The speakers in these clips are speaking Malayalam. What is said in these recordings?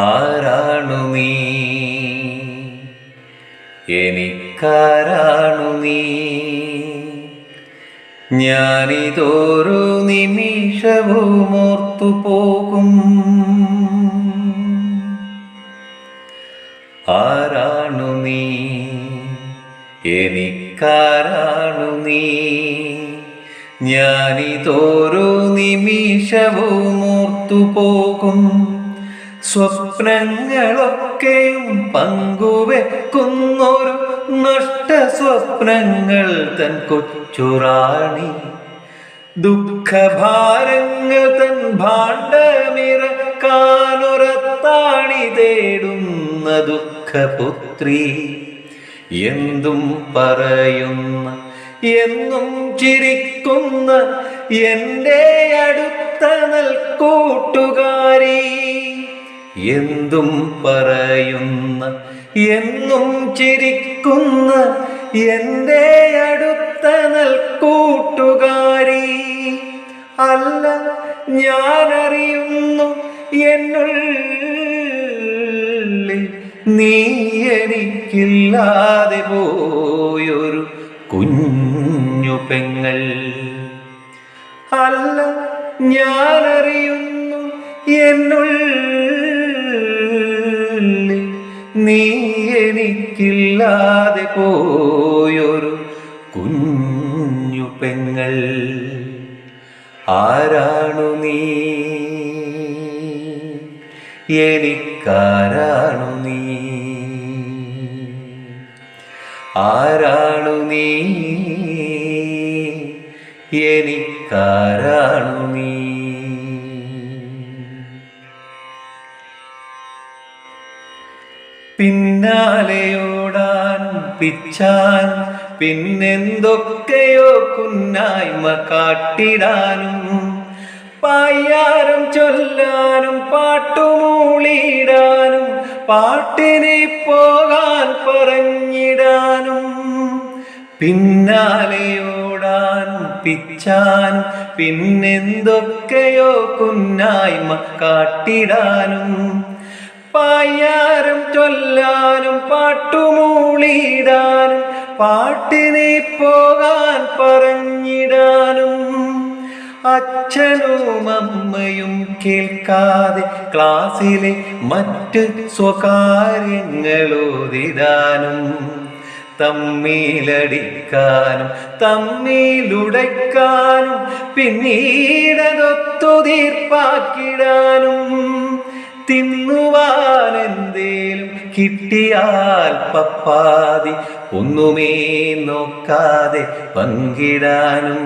ആരാണു നീ, എനിക്കാരാണു നീ? ഞാനിതൊരു നിമിഷവും ഓർത്തുപോകും. ആരാണു നീ, എനിക്കാരാണു നീ? ഞാനിതൊരു നിമിഷവും ഓർത്തുപോകും. സ്വപ്നങ്ങളൊക്കെയും പങ്കുവെക്കുന്നൊരു നഷ്ട സ്വപ്നങ്ങൾ തൻ കൊച്ചുറാണി, ദുഃഖഭാരങ്ങൾ തൻ ഭാണ്ഡമിറക്കാനൊരത്താണി തേടുന്ന ദുഃഖപുത്രി. എന്തും പറയുന്ന, എന്നും ചിരിക്കുന്ന എൻ്റെ അടുത്ത നൽകൂട്ടുകാരി. എന്തും പറയുന്ന, എന്നും ചിരിക്കുന്ന എൻ്റെ അടുത്ത നൽകൂട്ടുകാരി. അല്ല, ഞാനറിയുന്നു എന്നുള്ളിൽ നീ എനിക്കില്ലാതെ പോയൊരു കുഞ്ഞു പെങ്ങൾ. അല്ല, ഞാനറിയുന്നു എന്നുള്ളിൽ നീ എനിക്കില്ലാതെ പോയൊരു കുഞ്ഞു പെങ്ങൾ. ആരാണു നീ, എനിക്കാരാണു നീ? ആരാണു നീ, എനിക്കാരാണു നീ? പിന്നാലെയോടാൻ പിച്ചാൻ, പിന്നെന്തൊക്കെയോ കുന്നായ്മ കാട്ടിടാനും, പായ്യാരം ചൊല്ലാനും പാട്ടുമൂളിടാനും, പാട്ടിനെ പോകാൻ പറഞ്ഞിടാനും. പിന്നാലെയോടാനും പിച്ചാനും, പിന്നെന്തൊക്കെയോ കുന്നായ്മ കാട്ടിടാനും, പായ്യാരം ചൊല്ലാനും പാട്ടുമൂളിടാനും, പാട്ടിനെ പോകാൻ പറഞ്ഞിടാനും. അച്ഛനും അമ്മയും കേൾക്കാതെ ക്ലാസ്സിലെ മറ്റ് സ്വകാര്യങ്ങളോതിടാനും, തമ്മിലടിക്കാനും തമ്മിലുടയ്ക്കാനും, പിന്നീടതൊത്തുതീർപ്പാക്കിടാനും. തിന്നുവാനെന്തേലും കിട്ടിയാൽ പപ്പാതി ഒന്നുമേ നോക്കാതെ പങ്കിടാനും,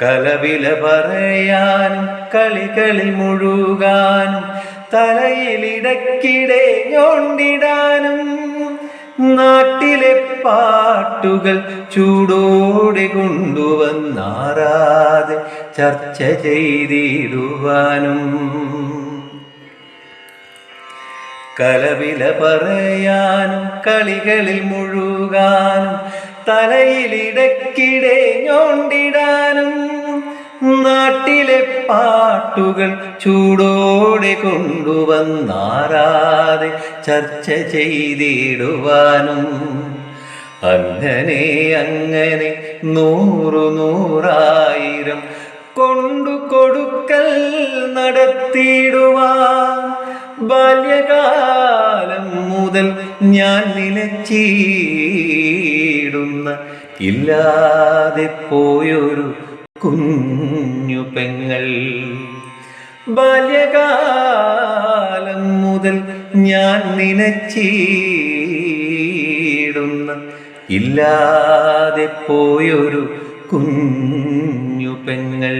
കലവില പറയാനും കളികളിൽ മുഴുകാനും, തലയിലിടക്കിടെ ഞോണ്ടിടാനും. നാട്ടിലെ പാട്ടുകൾ ചൂടോടെ കൊണ്ടുവന്നാറാതെ ചർച്ച ചെയ്തിടുവാനും, കലവില പറയാനും കളികളിൽ മുഴുകാനും, തലയിലിടക്കിടെ ഞോണ്ടിടാനും. നാട്ടിലെ പാട്ടുകൾ ചൂടോടെ കൊണ്ടുവന്നാറാതെ ചർച്ച ചെയ്തിടുവാനും. അങ്ങനെ അങ്ങനെ നൂറു നൂറായിരം കൊണ്ടു കൊടുക്കൽ നടത്തിയിടുവാൻ, ബാല്യകാലം മുതൽ ഞാൻ നിലച്ചിടുന്ന ഇല്ലാതെ പോയൊരു കുഞ്ഞു പെങ്ങൾ. ബാല്യകാലം മുതൽ ഞാൻ നിലച്ചിടുന്ന ഇല്ലാതെ പോയൊരു കുഞ്ഞു പെങ്ങൾ.